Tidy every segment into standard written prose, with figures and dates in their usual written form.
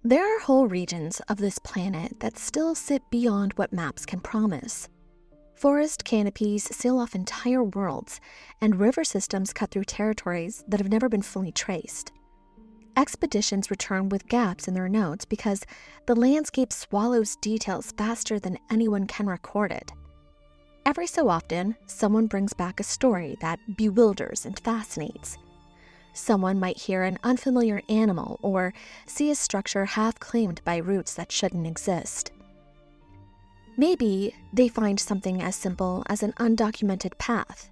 There are whole regions of this planet that still sit beyond what maps can promise. Forest canopies seal off entire worlds, and river systems cut through territories that have never been fully traced. Expeditions return with gaps in their notes because the landscape swallows details faster than anyone can record it. Every so often, someone brings back a story that bewilders and fascinates. Someone might hear an unfamiliar animal or see a structure half claimed by roots that shouldn't exist. Maybe they find something as simple as an undocumented path.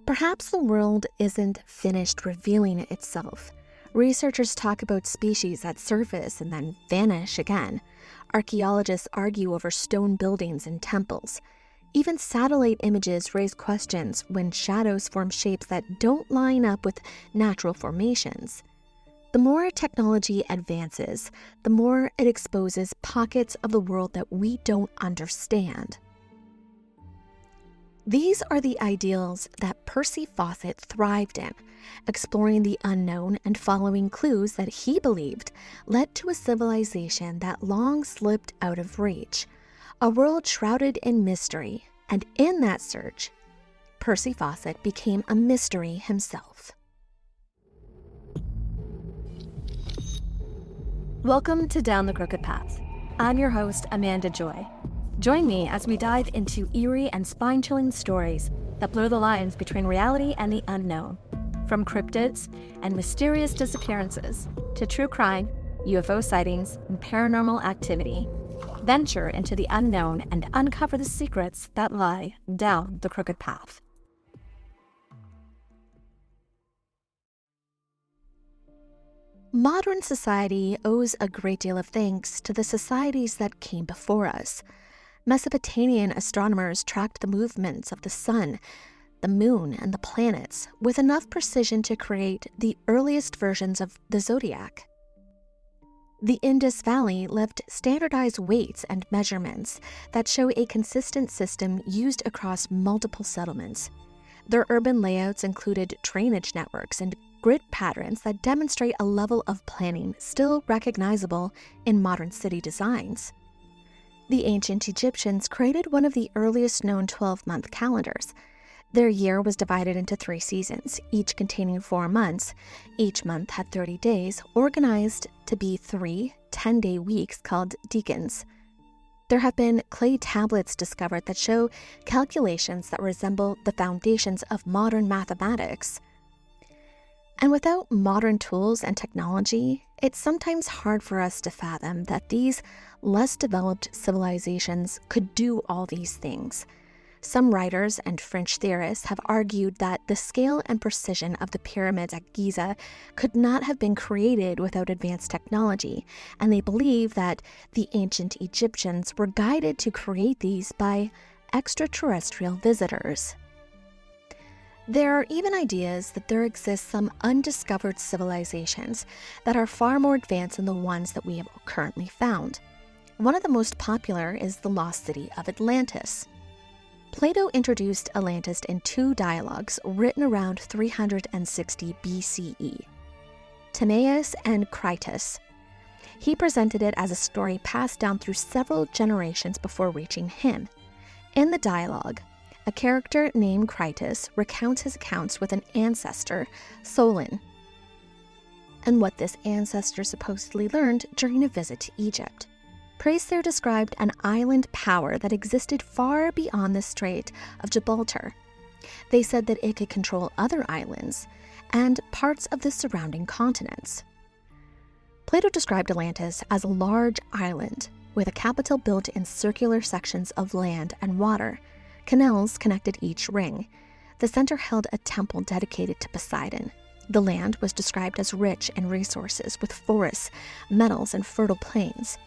Perhaps the world isn't finished revealing itself. Researchers talk about species that surface and then vanish again. Archaeologists argue over stone buildings and temples. Even satellite images raise questions when shadows form shapes that don't line up with natural formations. The more technology advances, the more it exposes pockets of the world that we don't understand. These are the ideals that Percy Fawcett thrived in, exploring the unknown and following clues that he believed led to a civilization that long slipped out of reach, a world shrouded in mystery, and in that search, Percy Fawcett became a mystery himself. Welcome to Down the Crooked Path. I'm your host, Amanda Joy. Join me as we dive into eerie and spine-chilling stories that blur the lines between reality and the unknown. From cryptids and mysterious disappearances to true crime, UFO sightings, and paranormal activity, venture into the unknown and uncover the secrets that lie down the crooked path. Modern society owes a great deal of thanks to the societies that came before us. Mesopotamian astronomers tracked the movements of the sun, the moon, and the planets with enough precision to create the earliest versions of the zodiac. The Indus Valley left standardized weights and measurements that show a consistent system used across multiple settlements. Their urban layouts included drainage networks and grid patterns that demonstrate a level of planning still recognizable in modern city designs. The ancient Egyptians created one of the earliest known 12-month calendars. Their year was divided into 3 seasons, each containing 4 months. Each month had 30 days, organized to be 3 10-day weeks called decans. There have been clay tablets discovered that show calculations that resemble the foundations of modern mathematics. And without modern tools and technology, it's sometimes hard for us to fathom that these less developed civilizations could do all these things. Some writers and French theorists have argued that the scale and precision of the pyramids at Giza could not have been created without advanced technology, and they believe that the ancient Egyptians were guided to create these by extraterrestrial visitors. There are even ideas that there exist some undiscovered civilizations that are far more advanced than the ones that we have currently found. One of the most popular is the lost city of Atlantis. Plato introduced Atlantis in 2 dialogues written around 360 BCE. Timaeus and Critias. He presented it as a story passed down through several generations before reaching him. In the dialogue, a character named Critias recounts his accounts with an ancestor, Solon, and what this ancestor supposedly learned during a visit to Egypt. Priests there described an island power that existed far beyond the Strait of Gibraltar. They said that it could control other islands and parts of the surrounding continents. Plato described Atlantis as a large island with a capital built in circular sections of land and water. Canals connected each ring. The center held a temple dedicated to Poseidon. The land was described as rich in resources with forests, metals, and fertile plains.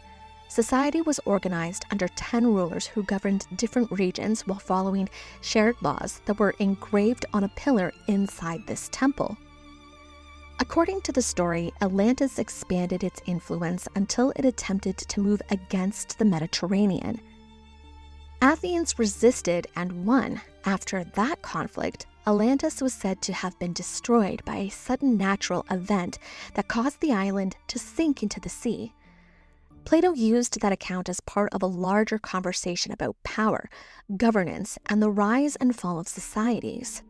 Society was organized under 10 rulers who governed different regions while following shared laws that were engraved on a pillar inside this temple. According to the story, Atlantis expanded its influence until it attempted to move against the Mediterranean. Athens resisted and won. After that conflict, Atlantis was said to have been destroyed by a sudden natural event that caused the island to sink into the sea. Plato used that account as part of a larger conversation about power, governance, and the rise and fall of societies.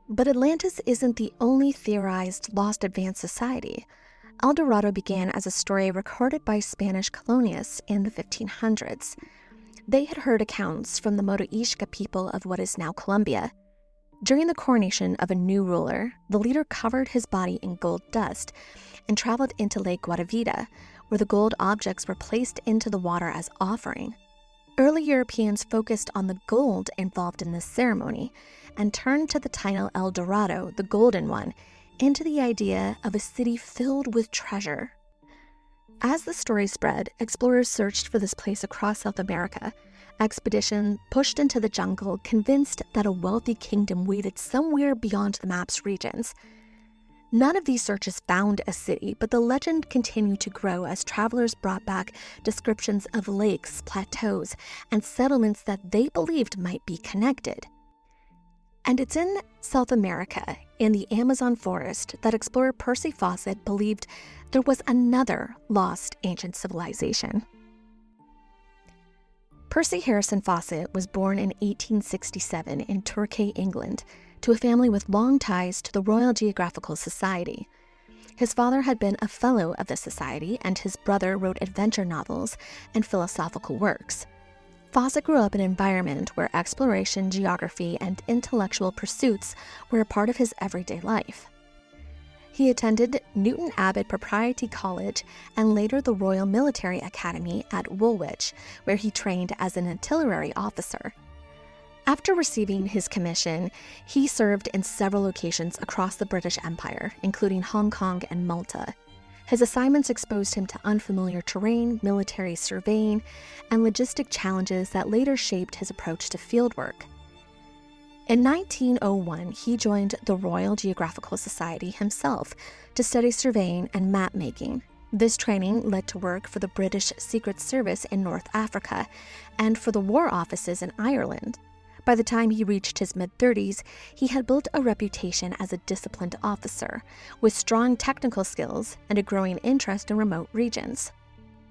But Atlantis isn't the only theorized lost advanced society. El Dorado began as a story recorded by Spanish colonists in the 1500s. They had heard accounts from the Motoixca people of what is now Colombia. During the coronation of a new ruler, the leader covered his body in gold dust and traveled into Lake Guatavita, where the gold objects were placed into the water as offering. Early Europeans focused on the gold involved in this ceremony and turned to the title El Dorado, the Golden One, into the idea of a city filled with treasure. As the story spread, explorers searched for this place across South America. Expeditions pushed into the jungle, convinced that a wealthy kingdom waited somewhere beyond the map's regions. None of these searches found a city, but the legend continued to grow as travelers brought back descriptions of lakes, plateaus, and settlements that they believed might be connected. And it's in South America, in the Amazon forest, that explorer Percy Fawcett believed there was another lost ancient civilization. Percy Harrison Fawcett was born in 1867 in Torquay, England, to a family with long ties to the Royal Geographical Society. His father had been a fellow of the society, and his brother wrote adventure novels and philosophical works. Fawcett grew up in an environment where exploration, geography, and intellectual pursuits were a part of his everyday life. He attended Newton Abbot Proprietary College and later the Royal Military Academy at Woolwich, where he trained as an artillery officer. After receiving his commission, he served in several locations across the British Empire, including Hong Kong and Malta. His assignments exposed him to unfamiliar terrain, military surveying, and logistic challenges that later shaped his approach to fieldwork. In 1901, he joined the Royal Geographical Society himself to study surveying and map-making. This training led to work for the British Secret Service in North Africa and for the War Offices in Ireland. By the time he reached his mid-30s, he had built a reputation as a disciplined officer, with strong technical skills and a growing interest in remote regions.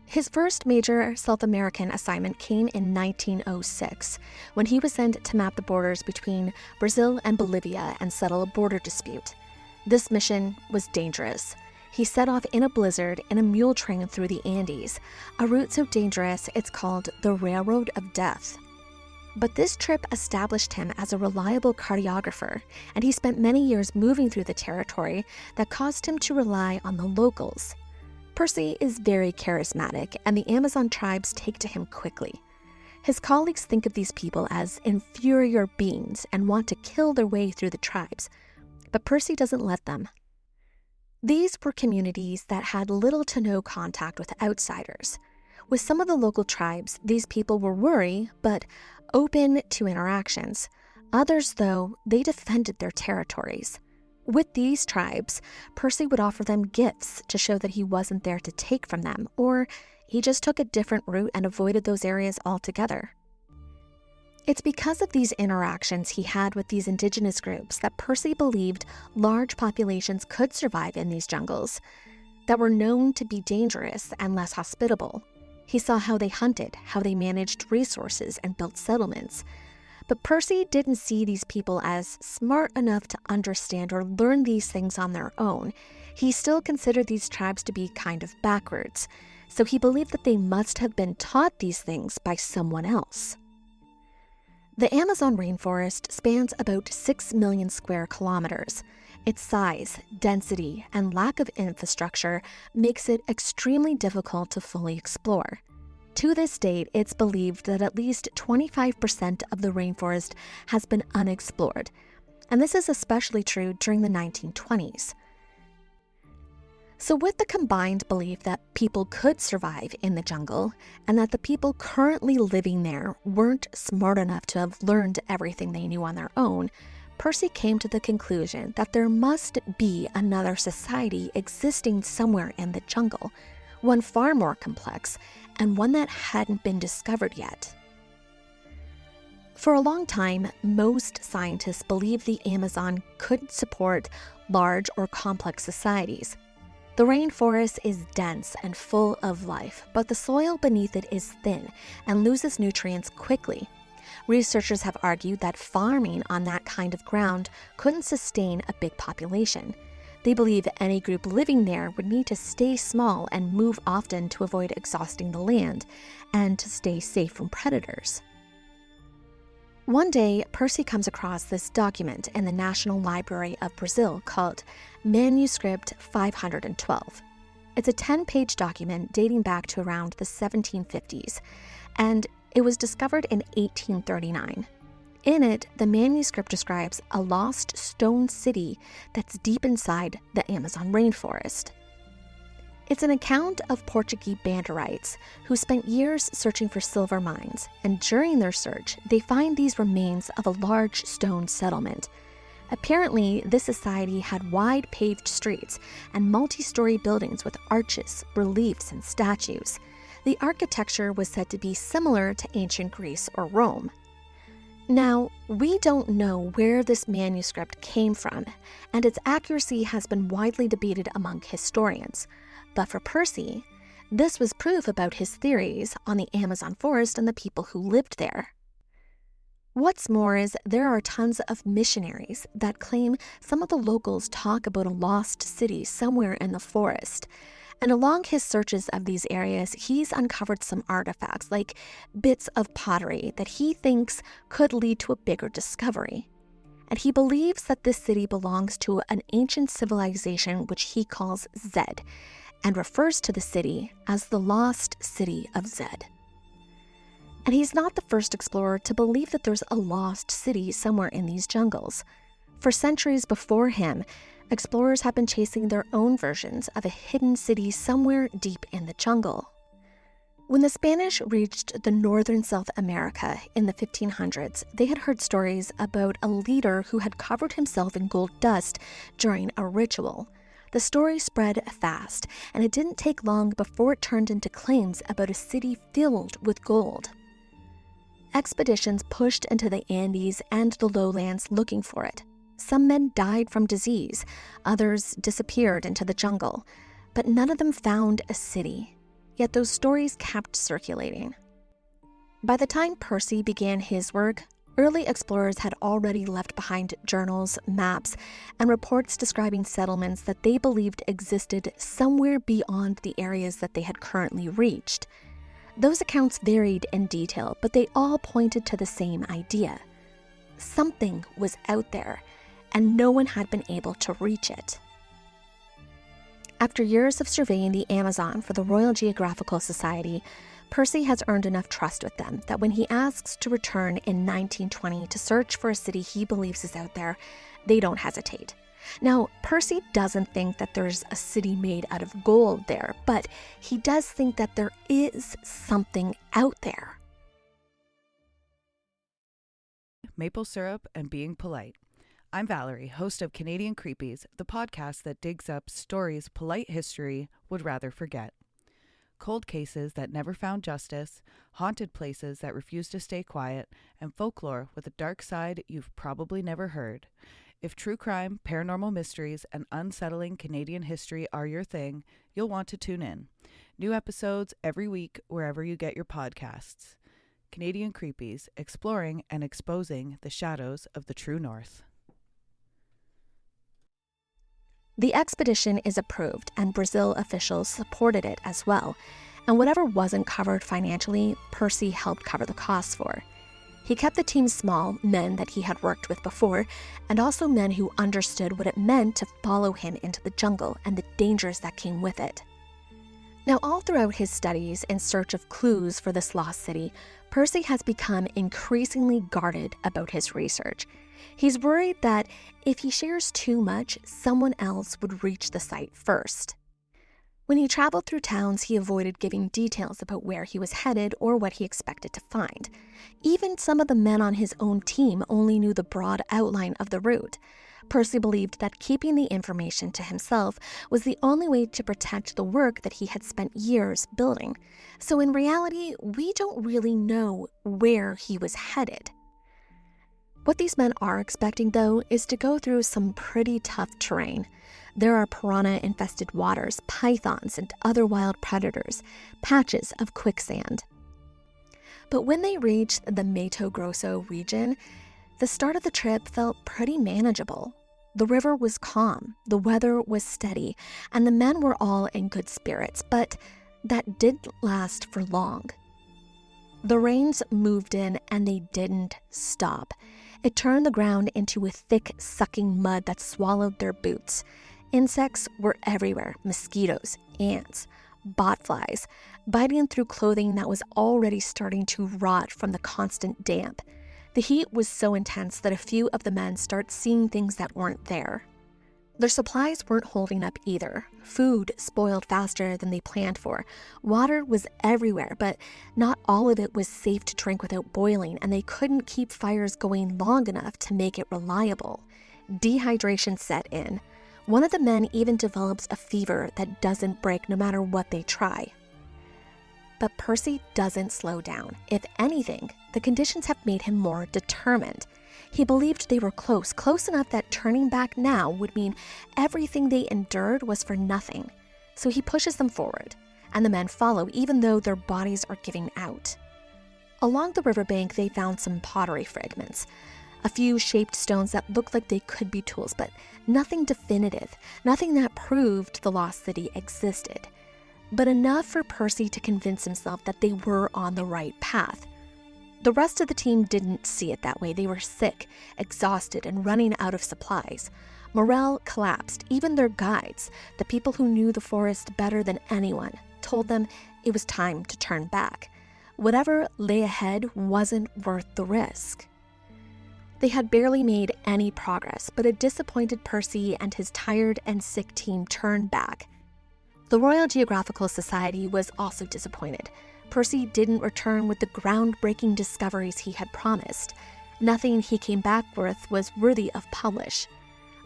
His first major South American assignment came in 1906, when he was sent to map the borders between Brazil and Bolivia and settle a border dispute. This mission was dangerous. He set off in a blizzard in a mule train through the Andes, a route so dangerous it's called the Railroad of Death. But this trip established him as a reliable cartographer, and he spent many years moving through the territory that caused him to rely on the locals. Percy is very charismatic, and the Amazon tribes take to him quickly. His colleagues think of these people as inferior beings and want to kill their way through the tribes, but Percy doesn't let them. These were communities that had little to no contact with outsiders. With some of the local tribes, these people were wary, but open to interactions. Others, though, they defended their territories. With these tribes, Percy would offer them gifts to show that he wasn't there to take from them, or he just took a different route and avoided those areas altogether. It's because of these interactions he had with these indigenous groups that Percy believed large populations could survive in these jungles that were known to be dangerous and less hospitable. He saw how they hunted, how they managed resources and built settlements. But Percy didn't see these people as smart enough to understand or learn these things on their own. He still considered these tribes to be kind of backwards, so he believed that they must have been taught these things by someone else. The Amazon rainforest spans about 6 million square kilometers. Its size, density, and lack of infrastructure makes it extremely difficult to fully explore. To this date, it's believed that at least 25% of the rainforest has been unexplored, and this is especially true during the 1920s. So with the combined belief that people could survive in the jungle, and that the people currently living there weren't smart enough to have learned everything they knew on their own, Percy came to the conclusion that there must be another society existing somewhere in the jungle, one far more complex, and one that hadn't been discovered yet. For a long time, most scientists believed the Amazon couldn't support large or complex societies. The rainforest is dense and full of life, but the soil beneath it is thin and loses nutrients quickly. Researchers have argued that farming on that kind of ground couldn't sustain a big population. They believe any group living there would need to stay small and move often to avoid exhausting the land and to stay safe from predators. One day, Percy comes across this document in the National Library of Brazil called Manuscript 512. It's a 10-page document dating back to around the 1750s, and it was discovered in 1839. In it, the manuscript describes a lost stone city that's deep inside the Amazon rainforest. It's an account of Portuguese banderites who spent years searching for silver mines, and during their search, they find these remains of a large stone settlement. Apparently, this society had wide paved streets and multi-story buildings with arches, reliefs, and statues. The architecture was said to be similar to ancient Greece or Rome. Now, we don't know where this manuscript came from, and its accuracy has been widely debated among historians. But for Percy, this was proof about his theories on the Amazon forest and the people who lived there. What's more is there are tons of missionaries that claim some of the locals talk about a lost city somewhere in the forest. And along his searches of these areas, he's uncovered some artifacts, like bits of pottery that he thinks could lead to a bigger discovery. And he believes that this city belongs to an ancient civilization which he calls Zed, and refers to the city as the Lost City of Zed. And he's not the first explorer to believe that there's a lost city somewhere in these jungles. For centuries before him, explorers have been chasing their own versions of a hidden city somewhere deep in the jungle. When the Spanish reached the northern South America in the 1500s, they had heard stories about a leader who had covered himself in gold dust during a ritual. The story spread fast, and it didn't take long before it turned into claims about a city filled with gold. Expeditions pushed into the Andes and the lowlands looking for it. Some men died from disease, others disappeared into the jungle, but none of them found a city. Yet those stories kept circulating. By the time Percy began his work, early explorers had already left behind journals, maps, and reports describing settlements that they believed existed somewhere beyond the areas that they had currently reached. Those accounts varied in detail, but they all pointed to the same idea. Something was out there, and no one had been able to reach it. After years of surveying the Amazon for the Royal Geographical Society, Percy has earned enough trust with them that when he asks to return in 1920 to search for a city he believes is out there, they don't hesitate. Now, Percy doesn't think that there's a city made out of gold there, but he does think that there is something out there. Maple syrup and being polite. I'm Valerie, host of Canadian Creepies, the podcast that digs up stories polite history would rather forget. Cold cases that never found justice, haunted places that refuse to stay quiet, and folklore with a dark side you've probably never heard. If true crime, paranormal mysteries, and unsettling Canadian history are your thing, you'll want to tune in. New episodes every week wherever you get your podcasts. Canadian Creepies, exploring and exposing the shadows of the true north. The expedition is approved, and Brazil officials supported it as well. And whatever wasn't covered financially, Percy helped cover the costs for. He kept the team small, men that he had worked with before, and also men who understood what it meant to follow him into the jungle and the dangers that came with it. Now, all throughout his studies in search of clues for this lost city, Percy has become increasingly guarded about his research. He's worried that if he shares too much, someone else would reach the site first. When he traveled through towns, he avoided giving details about where he was headed or what he expected to find. Even some of the men on his own team only knew the broad outline of the route. Percy believed that keeping the information to himself was the only way to protect the work that he had spent years building. So in reality, we don't really know where he was headed. What these men are expecting, though, is to go through some pretty tough terrain. There are piranha-infested waters, pythons, and other wild predators, patches of quicksand. But when they reached the Mato Grosso region, the start of the trip felt pretty manageable. The river was calm, the weather was steady, and the men were all in good spirits, but that didn't last for long. The rains moved in and they didn't stop. It turned the ground into a thick, sucking mud that swallowed their boots. Insects were everywhere, mosquitoes, ants, botflies, biting through clothing that was already starting to rot from the constant damp. The heat was so intense that a few of the men started seeing things that weren't there. Their supplies weren't holding up either. Food spoiled faster than they planned for. Water was everywhere, but not all of it was safe to drink without boiling, and they couldn't keep fires going long enough to make it reliable. Dehydration set in. One of the men even develops a fever that doesn't break no matter what they try. But Percy doesn't slow down. If anything, the conditions have made him more determined. He believed they were close enough that turning back now would mean everything they endured was for nothing. So he pushes them forward, and the men follow even though their bodies are giving out. Along the riverbank, they found some pottery fragments, a few shaped stones that looked like they could be tools, but nothing definitive, nothing that proved the lost city existed. But enough for Percy to convince himself that they were on the right path. The rest of the team didn't see it that way. They were sick, exhausted, and running out of supplies. Morale collapsed. Even their guides, the people who knew the forest better than anyone, told them it was time to turn back. Whatever lay ahead wasn't worth the risk. They had barely made any progress, but a disappointed Percy and his tired and sick team turned back. The Royal Geographical Society was also disappointed. Percy didn't return with the groundbreaking discoveries he had promised. Nothing he came back with was worthy of publish.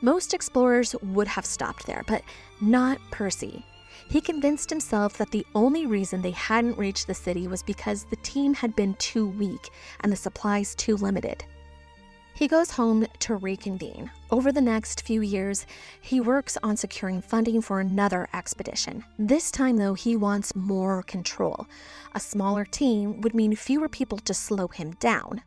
Most explorers would have stopped there, but not Percy. He convinced himself that the only reason they hadn't reached the city was because the team had been too weak and the supplies too limited. He goes home to reconvene. Over the next few years, he works on securing funding for another expedition. This time, though, he wants more control. A smaller team would mean fewer people to slow him down.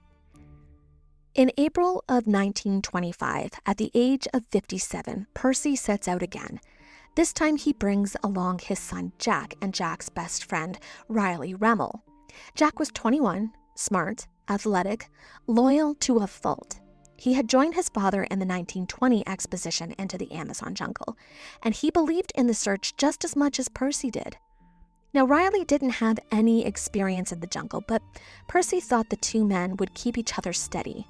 In April of 1925, at the age of 57, Percy sets out again. This time he brings along his son Jack and Jack's best friend, Riley Remmel. Jack was 21, smart, athletic, loyal to a fault. He had joined his father in the 1920 expedition into the Amazon jungle, and he believed in the search just as much as Percy did. Now, Riley didn't have any experience in the jungle, but Percy thought the two men would keep each other steady.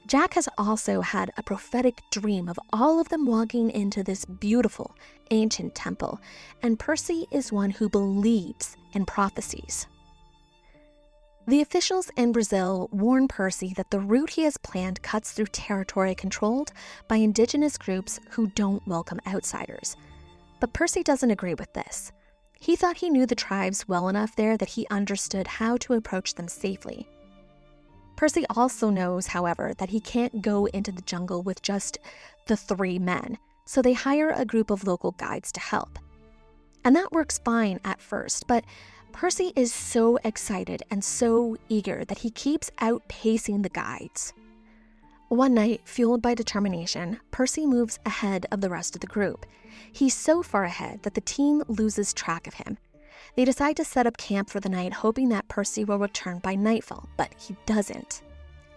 Jack has also had a prophetic dream of all of them walking into this beautiful, ancient temple, and Percy is one who believes in prophecies. The officials in Brazil warn Percy that the route he has planned cuts through territory controlled by indigenous groups who don't welcome outsiders. But Percy doesn't agree with this. He thought he knew the tribes well enough there that he understood how to approach them safely. Percy also knows, however, that he can't go into the jungle with just the three men, so they hire a group of local guides to help. And that works fine at first, but Percy is so excited and so eager that he keeps outpacing the guides. One night, fueled by determination, Percy moves ahead of the rest of the group. He's so far ahead that the team loses track of him. They decide to set up camp for the night, hoping that Percy will return by nightfall, but he doesn't.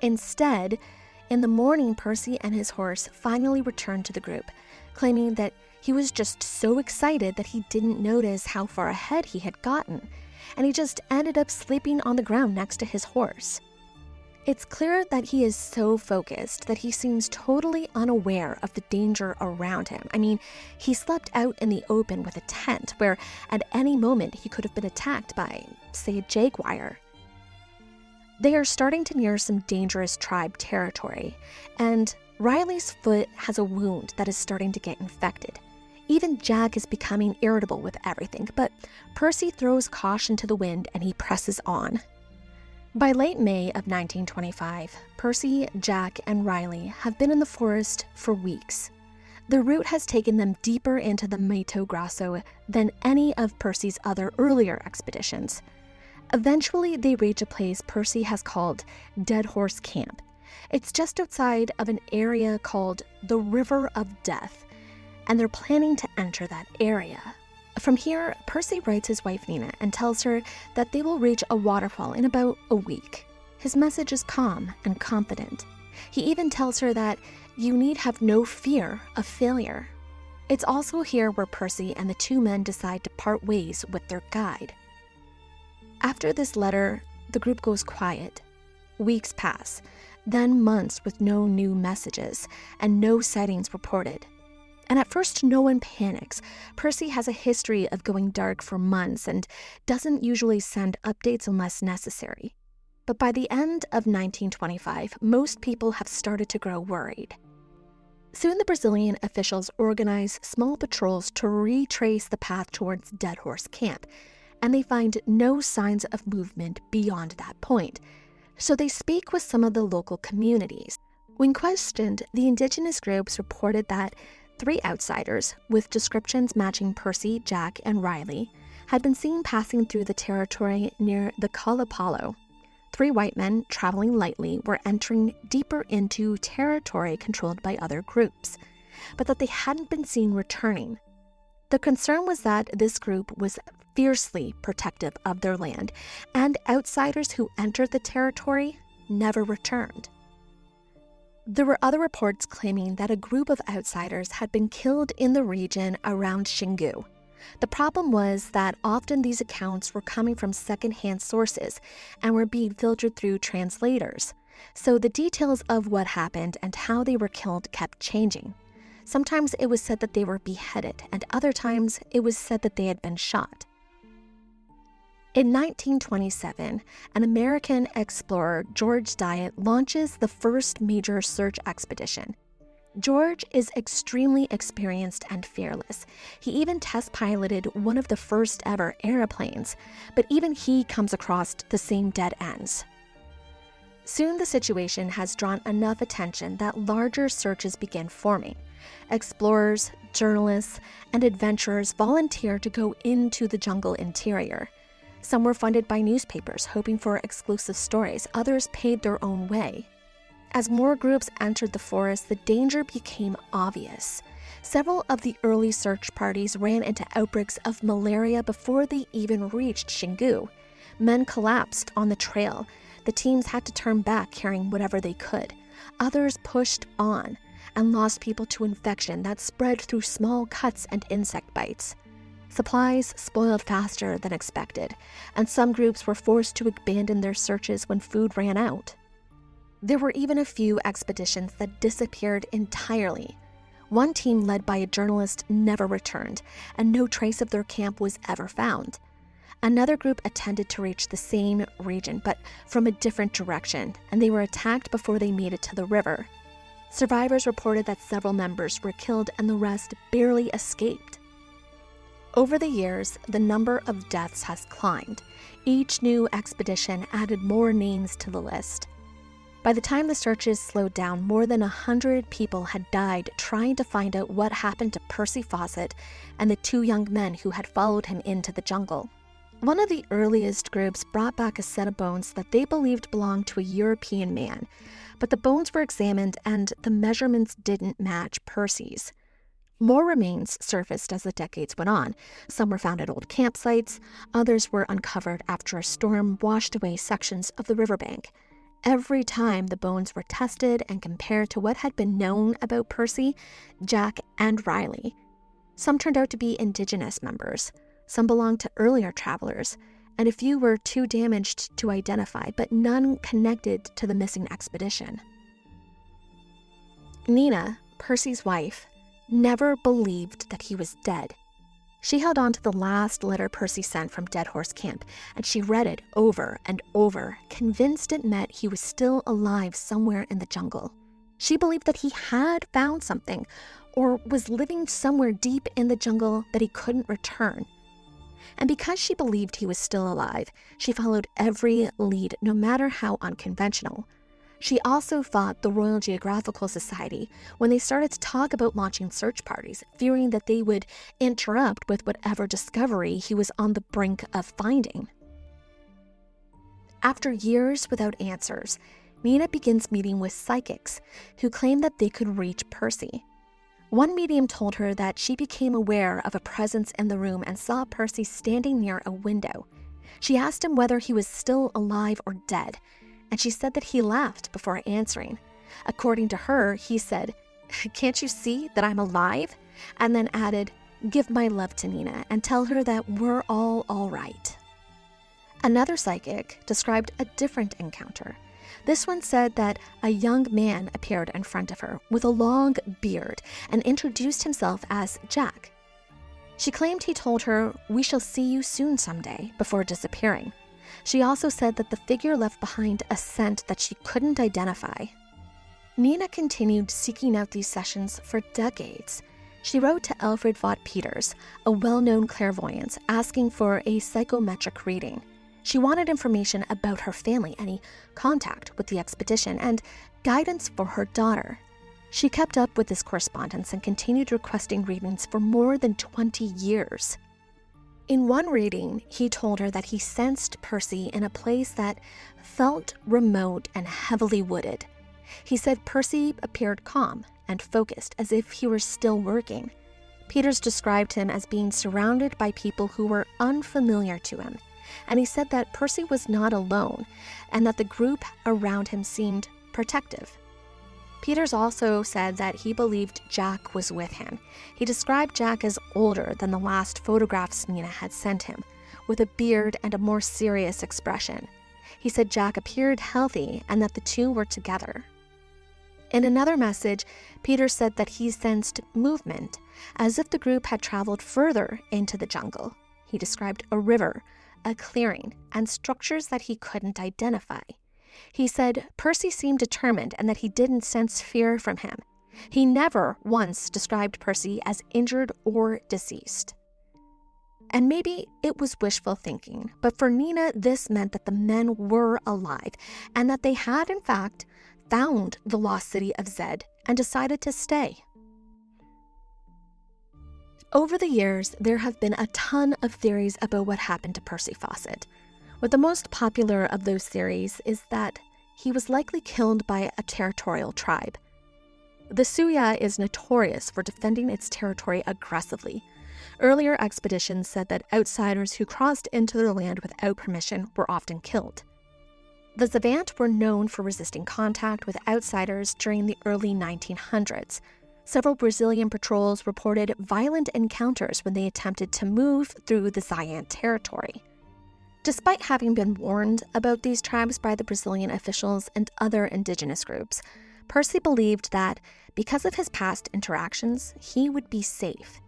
Instead, in the morning, Percy and his horse finally return to the group, claiming that he was just so excited that he didn't notice how far ahead he had gotten, and he just ended up sleeping on the ground next to his horse. It's clear that he is so focused that he seems totally unaware of the danger around him. I mean, he slept out in the open with a tent where at any moment he could have been attacked by, say, a jaguar. They are starting to near some dangerous tribe territory, and Riley's foot has a wound that is starting to get infected. Even Jack is becoming irritable with everything, but Percy throws caution to the wind and he presses on. By late May of 1925, Percy, Jack, and Riley have been in the forest for weeks. The route has taken them deeper into the Mato Grosso than any of Percy's other earlier expeditions. Eventually, they reach a place Percy has called Dead Horse Camp. It's just outside of an area called the River of Death, and they're planning to enter that area. From here, Percy writes his wife Nina and tells her that they will reach a waterfall in about a week. His message is calm and confident. He even tells her that you need have no fear of failure. It's also here where Percy and the two men decide to part ways with their guide. After this letter, the group goes quiet. Weeks pass, then months with no new messages and no sightings reported. And at first, no one panics. Percy has a history of going dark for months and doesn't usually send updates unless necessary. But by the end of 1925, most people have started to grow worried. Soon the Brazilian officials organize small patrols to retrace the path towards Dead Horse Camp, and they find no signs of movement beyond that point. So they speak with some of the local communities. When questioned, the indigenous groups reported that 3 outsiders, with descriptions matching Percy, Jack, and Riley, had been seen passing through the territory near the Kalapalo. 3 white men, traveling lightly, were entering deeper into territory controlled by other groups, but that they hadn't been seen returning. The concern was that this group was fiercely protective of their land, and outsiders who entered the territory never returned. There were other reports claiming that a group of outsiders had been killed in the region around Xingu. The problem was that often these accounts were coming from secondhand sources and were being filtered through translators. So the details of what happened and how they were killed kept changing. Sometimes it was said that they were beheaded, and other times it was said that they had been shot. In 1927, an American explorer, George Dyatt, launches the first major search expedition. George is extremely experienced and fearless. He even test piloted one of the first ever airplanes, but even he comes across the same dead ends. Soon the situation has drawn enough attention that larger searches begin forming. Explorers, journalists, and adventurers volunteer to go into the jungle interior. Some were funded by newspapers, hoping for exclusive stories. Others paid their own way. As more groups entered the forest, the danger became obvious. Several of the early search parties ran into outbreaks of malaria before they even reached Xingu. Men collapsed on the trail. The teams had to turn back carrying whatever they could. Others pushed on and lost people to infection that spread through small cuts and insect bites. Supplies spoiled faster than expected, and some groups were forced to abandon their searches when food ran out. There were even a few expeditions that disappeared entirely. One team led by a journalist never returned, and no trace of their camp was ever found. Another group attempted to reach the same region, but from a different direction, and they were attacked before they made it to the river. Survivors reported that several members were killed and the rest barely escaped. Over the years, the number of deaths has climbed. Each new expedition added more names to the list. By the time the searches slowed down, more than 100 people had died trying to find out what happened to Percy Fawcett and the 2 young men who had followed him into the jungle. One of the earliest groups brought back a set of bones that they believed belonged to a European man, but the bones were examined and the measurements didn't match Percy's. More remains surfaced as the decades went on. Some were found at old campsites, others were uncovered after a storm washed away sections of the riverbank. Every time the bones were tested and compared to what had been known about Percy, Jack, and Riley. Some turned out to be indigenous members, some belonged to earlier travelers, and a few were too damaged to identify, but none connected to the missing expedition. Nina, Percy's wife, never believed that he was dead. She held on to the last letter Percy sent from Dead Horse Camp, and she read it over and over, convinced it meant he was still alive somewhere in the jungle. She believed that he had found something, or was living somewhere deep in the jungle that he couldn't return. And because she believed he was still alive, she followed every lead, no matter how unconventional. She also fought the Royal Geographical Society when they started to talk about launching search parties, fearing that they would interrupt with whatever discovery he was on the brink of finding. After years without answers, Nina begins meeting with psychics who claim that they could reach Percy. One medium told her that she became aware of a presence in the room and saw Percy standing near a window. She asked him whether he was still alive or dead, and she said that he laughed before answering. According to her, he said, "Can't you see that I'm alive?" and then added, "Give my love to Nina and tell her that we're all right." Another psychic described a different encounter. This one said that a young man appeared in front of her with a long beard and introduced himself as Jack. She claimed he told her, "We shall see you soon someday," before disappearing. She also said that the figure left behind a scent that she couldn't identify. Nina continued seeking out these sessions for decades. She wrote to Alfred Vaught Peters, a well-known clairvoyant, asking for a psychometric reading. She wanted information about her family, any contact with the expedition, and guidance for her daughter. She kept up with this correspondence and continued requesting readings for more than 20 years. In one reading, he told her that he sensed Percy in a place that felt remote and heavily wooded. He said Percy appeared calm and focused, as if he were still working. Peters described him as being surrounded by people who were unfamiliar to him, and he said that Percy was not alone and that the group around him seemed protective. Peters also said that he believed Jack was with him. He described Jack as older than the last photographs Nina had sent him, with a beard and a more serious expression. He said Jack appeared healthy and that the two were together. In another message, Peters said that he sensed movement, as if the group had traveled further into the jungle. He described a river, a clearing, and structures that he couldn't identify. He said Percy seemed determined and that he didn't sense fear from him. He never once described Percy as injured or deceased. And maybe it was wishful thinking, but for Nina, this meant that the men were alive and that they had, in fact, found the lost city of Zed and decided to stay. Over the years, there have been a ton of theories about what happened to Percy Fawcett. But the most popular of those theories is that he was likely killed by a territorial tribe. The Suya is notorious for defending its territory aggressively. Earlier expeditions said that outsiders who crossed into their land without permission were often killed. The Zavant were known for resisting contact with outsiders during the early 1900s. Several Brazilian patrols reported violent encounters when they attempted to move through the Zayant territory. Despite having been warned about these tribes by the Brazilian officials and other indigenous groups, Percy believed that, because of his past interactions, he would be safe.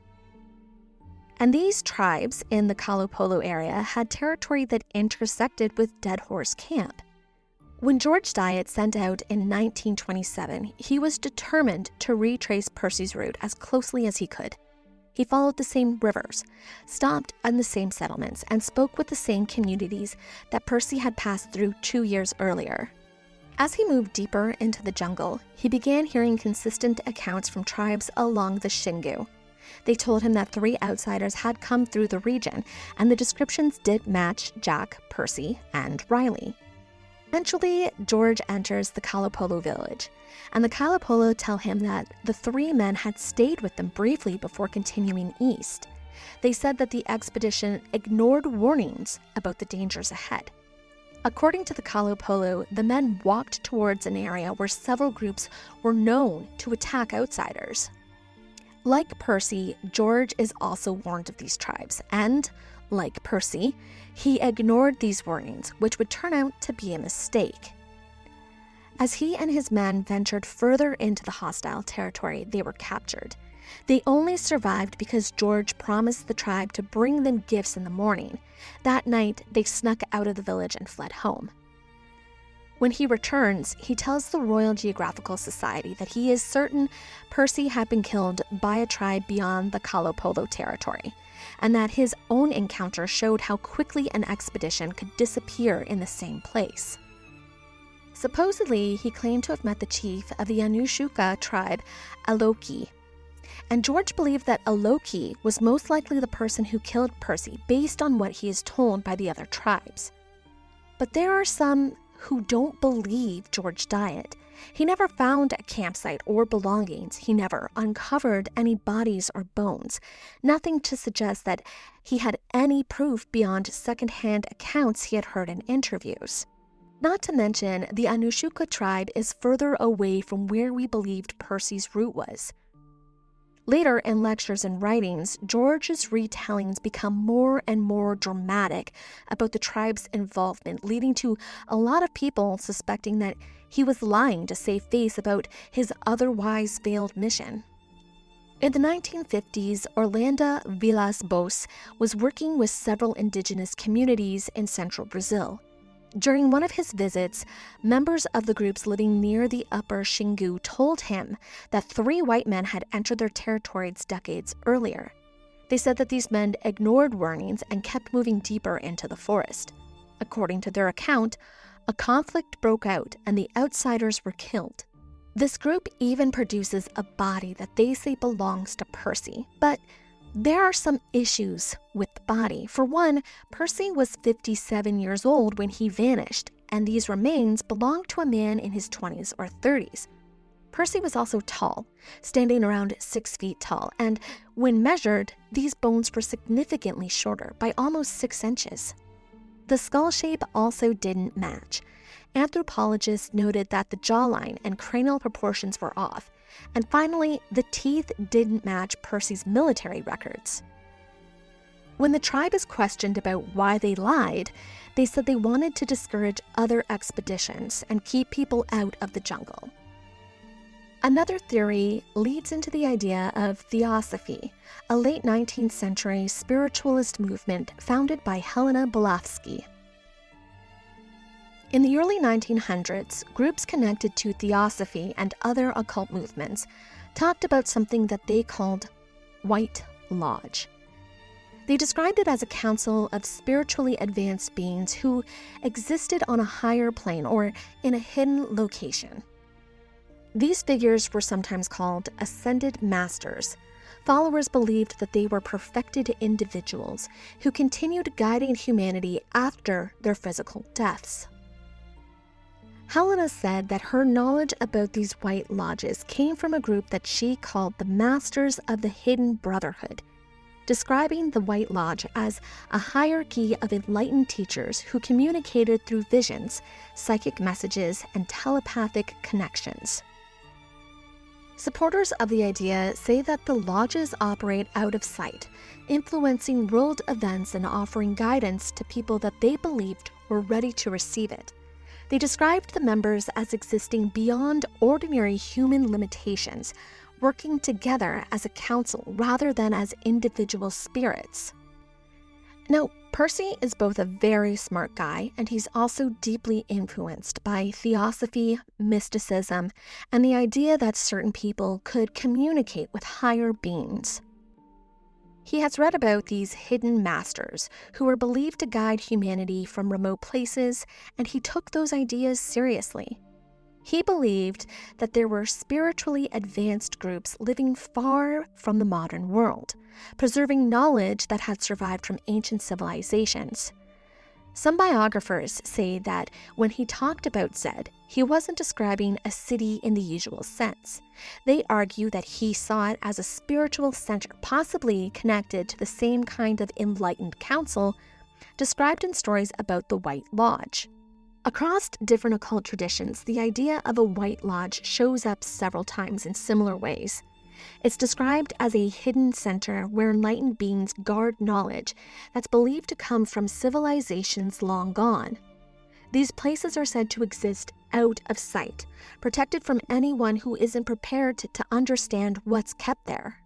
And these tribes in the Calo Polo area had territory that intersected with Dead Horse Camp. When George Diet sent out in 1927, he was determined to retrace Percy's route as closely as he could. He followed the same rivers, stopped on the same settlements, and spoke with the same communities that Percy had passed through 2 years earlier. As he moved deeper into the jungle, he began hearing consistent accounts from tribes along the Xingu. They told him that 3 outsiders had come through the region, and the descriptions did match Jack, Percy, and Riley. Eventually, George enters the Kalapolo village, and the Kalapolo tell him that the 3 men had stayed with them briefly before continuing east. They said that the expedition ignored warnings about the dangers ahead. According to the Kalapolo, the men walked towards an area where several groups were known to attack outsiders. Like Percy, George is also warned of these tribes, and, like Percy, he ignored these warnings, which would turn out to be a mistake. As he and his men ventured further into the hostile territory, they were captured. They only survived because George promised the tribe to bring them gifts in the morning. That night, they snuck out of the village and fled home. When he returns, he tells the Royal Geographical Society that he is certain Percy had been killed by a tribe beyond the Kalapolo territory, and that his own encounter showed how quickly an expedition could disappear in the same place. Supposedly, he claimed to have met the chief of the Anushuka tribe, Aloki, and George believed that Aloki was most likely the person who killed Percy based on what he is told by the other tribes. But there are some who don't believe George died. He never found a campsite or belongings. He never uncovered any bodies or bones. Nothing to suggest that he had any proof beyond secondhand accounts he had heard in interviews. Not to mention, the Anushuka tribe is further away from where we believed Percy's route was. Later, in lectures and writings, George's retellings become more and more dramatic about the tribe's involvement, leading to a lot of people suspecting that he was lying to save face about his otherwise failed mission. In the 1950s, Orlando Villas-Boas was working with several indigenous communities in central Brazil. During one of his visits, members of the groups living near the Upper Xingu told him that 3 white men had entered their territories decades earlier. They said that these men ignored warnings and kept moving deeper into the forest. According to their account, a conflict broke out and the outsiders were killed. This group even produces a body that they say belongs to Percy, but there are some issues with the body. For one, Percy was 57 years old when he vanished, and these remains belonged to a man in his 20s or 30s. Percy was also tall, standing around 6 feet tall, and when measured, these bones were significantly shorter by almost 6 inches. The skull shape also didn't match. Anthropologists noted that the jawline and cranial proportions were off. And finally, the teeth didn't match Percy's military records. When the tribe is questioned about why they lied, they said they wanted to discourage other expeditions and keep people out of the jungle. Another theory leads into the idea of theosophy, a late 19th century spiritualist movement founded by Helena Blavatsky. In the early 1900s, groups connected to theosophy and other occult movements talked about something that they called White Lodge. They described it as a council of spiritually advanced beings who existed on a higher plane or in a hidden location. These figures were sometimes called ascended masters. Followers believed that they were perfected individuals who continued guiding humanity after their physical deaths. Helena said that her knowledge about these white lodges came from a group that she called the Masters of the Hidden Brotherhood, describing the White Lodge as a hierarchy of enlightened teachers who communicated through visions, psychic messages, and telepathic connections. Supporters of the idea say that the lodges operate out of sight, influencing world events and offering guidance to people that they believed were ready to receive it. They described the members as existing beyond ordinary human limitations, working together as a council rather than as individual spirits. Now, Percy is both a very smart guy, and he's also deeply influenced by theosophy, mysticism, and the idea that certain people could communicate with higher beings. He has read about these hidden masters who were believed to guide humanity from remote places, and he took those ideas seriously. He believed that there were spiritually advanced groups living far from the modern world, preserving knowledge that had survived from ancient civilizations. Some biographers say that when he talked about Zed, he wasn't describing a city in the usual sense. They argue that he saw it as a spiritual center, possibly connected to the same kind of enlightened council described in stories about the White Lodge. Across different occult traditions, the idea of a White Lodge shows up several times in similar ways. It's described as a hidden center where enlightened beings guard knowledge that's believed to come from civilizations long gone. These places are said to exist out of sight, protected from anyone who isn't prepared to understand what's kept there.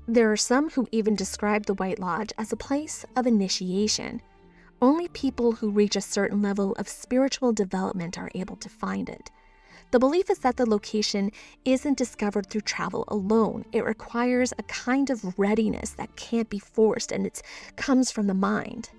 There are some who even describe the White Lodge as a place of initiation. Only people who reach a certain level of spiritual development are able to find it. The belief is that the location isn't discovered through travel alone. It requires a kind of readiness that can't be forced, and it comes from the mind.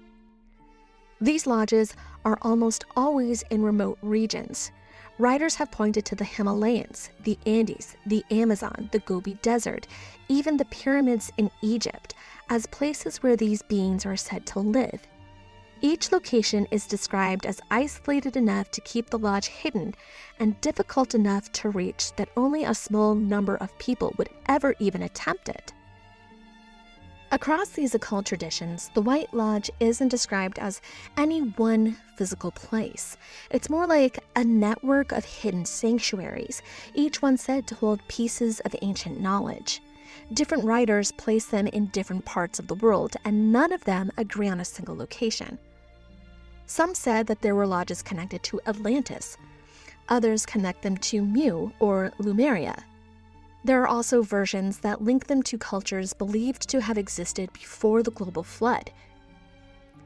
These lodges are almost always in remote regions. Writers have pointed to the Himalayas, the Andes, the Amazon, the Gobi Desert, even the pyramids in Egypt, as places where these beings are said to live. Each location is described as isolated enough to keep the lodge hidden and difficult enough to reach that only a small number of people would ever even attempt it. Across these occult traditions, the White Lodge isn't described as any one physical place. It's more like a network of hidden sanctuaries, each one said to hold pieces of ancient knowledge. Different writers place them in different parts of the world, and none of them agree on a single location. Some said that there were lodges connected to Atlantis. Others connect them to Mu or Lemuria. There are also versions that link them to cultures believed to have existed before the global flood.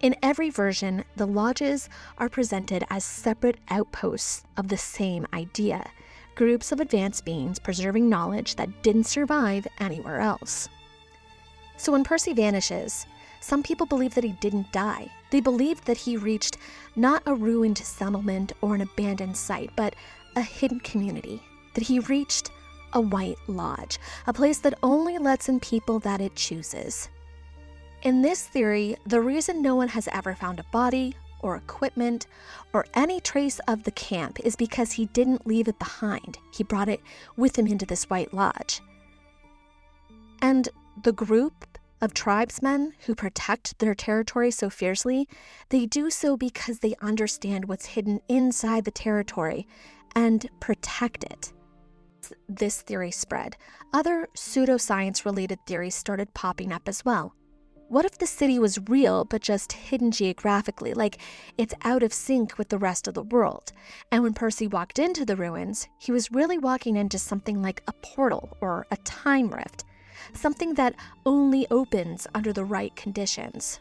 In every version, the lodges are presented as separate outposts of the same idea, groups of advanced beings preserving knowledge that didn't survive anywhere else. So when Percy vanishes, some people believe that he didn't die. They believed that he reached not a ruined settlement or an abandoned site, but a hidden community, that he reached a White Lodge, a place that only lets in people that it chooses. In this theory, the reason no one has ever found a body or equipment or any trace of the camp is because he didn't leave it behind. He brought it with him into this White Lodge. And the group of tribesmen who protect their territory so fiercely, they do so because they understand what's hidden inside the territory and protect it. This theory spread. Other pseudoscience-related theories started popping up as well. What if the city was real but just hidden geographically, like it's out of sync with the rest of the world? And when Percy walked into the ruins, he was really walking into something like a portal or a time rift, something that only opens under the right conditions.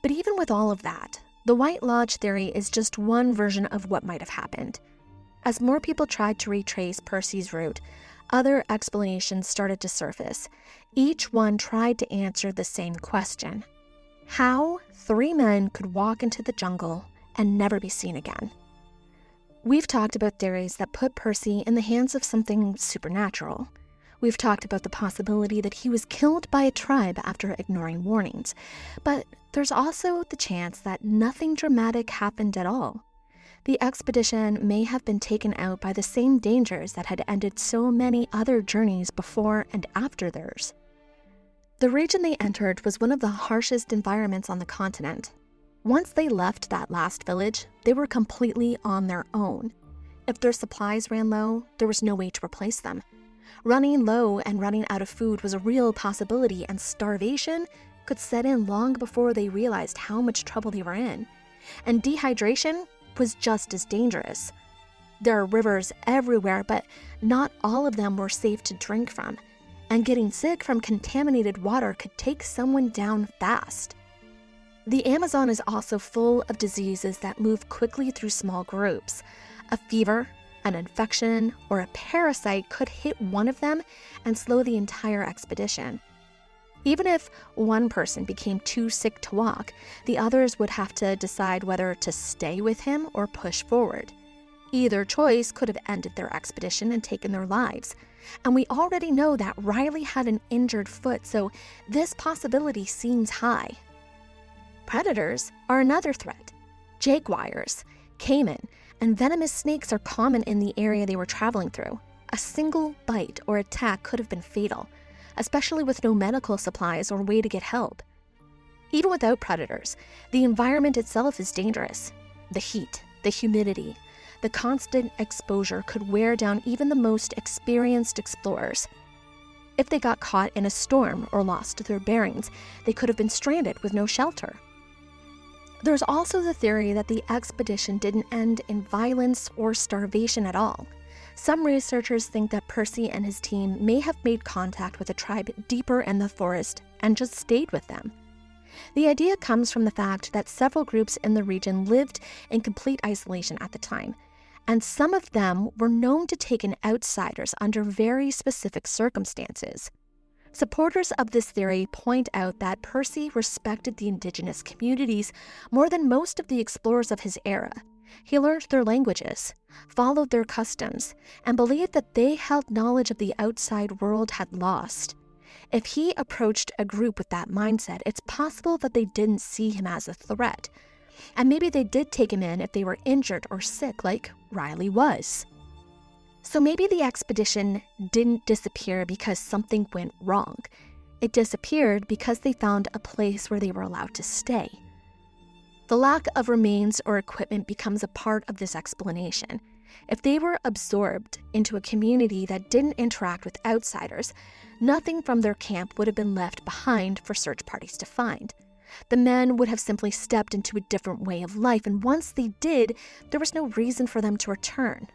But even with all of that, the White Lodge theory is just one version of what might have happened. As more people tried to retrace Percy's route, other explanations started to surface. Each one tried to answer the same question: how 3 men could walk into the jungle and never be seen again. We've talked about theories that put Percy in the hands of something supernatural. We've talked about the possibility that he was killed by a tribe after ignoring warnings. But there's also the chance that nothing dramatic happened at all. The expedition may have been taken out by the same dangers that had ended so many other journeys before and after theirs. The region they entered was one of the harshest environments on the continent. Once they left that last village, they were completely on their own. If their supplies ran low, there was no way to replace them. Running low and running out of food was a real possibility, and starvation could set in long before they realized how much trouble they were in. And dehydration was just as dangerous. There are rivers everywhere, but not all of them were safe to drink from, and getting sick from contaminated water could take someone down fast. The Amazon is also full of diseases that move quickly through small groups. A fever, an infection, or a parasite could hit one of them and slow the entire expedition. Even if one person became too sick to walk, the others would have to decide whether to stay with him or push forward. Either choice could have ended their expedition and taken their lives. And we already know that Riley had an injured foot, so this possibility seems high. Predators are another threat. Jaguars, caiman, and venomous snakes are common in the area they were traveling through. A single bite or attack could have been fatal, especially with no medical supplies or way to get help. Even without predators, the environment itself is dangerous. The heat, the humidity, the constant exposure could wear down even the most experienced explorers. If they got caught in a storm or lost their bearings, they could have been stranded with no shelter. There's also the theory that the expedition didn't end in violence or starvation at all. Some researchers think that Percy and his team may have made contact with a tribe deeper in the forest and just stayed with them. The idea comes from the fact that several groups in the region lived in complete isolation at the time, and some of them were known to take in outsiders under very specific circumstances. Supporters of this theory point out that Percy respected the indigenous communities more than most of the explorers of his era. He learned their languages, followed their customs, and believed that they held knowledge of the outside world had lost. If he approached a group with that mindset, it's possible that they didn't see him as a threat. And maybe they did take him in if they were injured or sick, like Riley was. So maybe the expedition didn't disappear because something went wrong. It disappeared because they found a place where they were allowed to stay. The lack of remains or equipment becomes a part of this explanation. If they were absorbed into a community that didn't interact with outsiders, nothing from their camp would have been left behind for search parties to find. The men would have simply stepped into a different way of life, and once they did, there was no reason for them to return.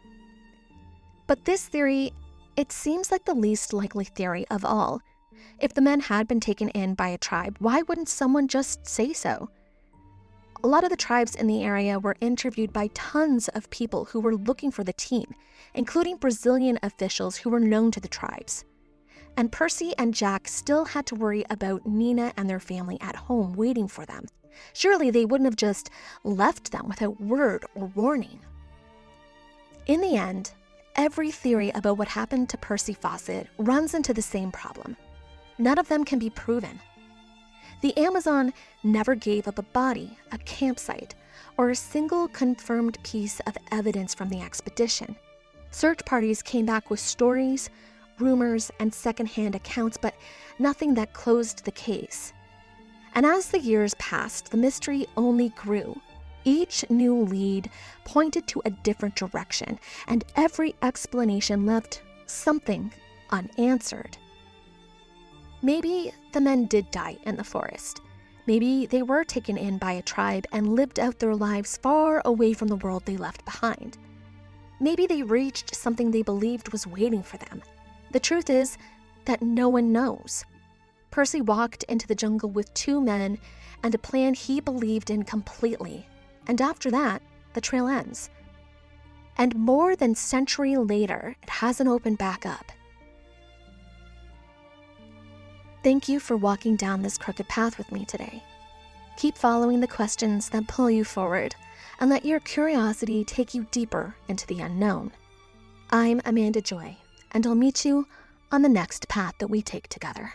But this theory, it seems like the least likely theory of all. If the men had been taken in by a tribe, why wouldn't someone just say so? A lot of the tribes in the area were interviewed by tons of people who were looking for the team, including Brazilian officials who were known to the tribes. And Percy and Jack still had to worry about Nina and their family at home waiting for them. Surely they wouldn't have just left them without word or warning. In the end, every theory about what happened to Percy Fawcett runs into the same problem. None of them can be proven. The Amazon never gave up a body, a campsite, or a single confirmed piece of evidence from the expedition. Search parties came back with stories, rumors, and secondhand accounts, but nothing that closed the case. And as the years passed, the mystery only grew. Each new lead pointed to a different direction, and every explanation left something unanswered. Maybe the men did die in the forest. Maybe they were taken in by a tribe and lived out their lives far away from the world they left behind. Maybe they reached something they believed was waiting for them. The truth is that no one knows. Percy walked into the jungle with 2 men and a plan he believed in completely. And after that, the trail ends. And more than a century later, it hasn't opened back up. Thank you for walking down this crooked path with me today. Keep following the questions that pull you forward, and let your curiosity take you deeper into the unknown. I'm Amanda Joy, and I'll meet you on the next path that we take together.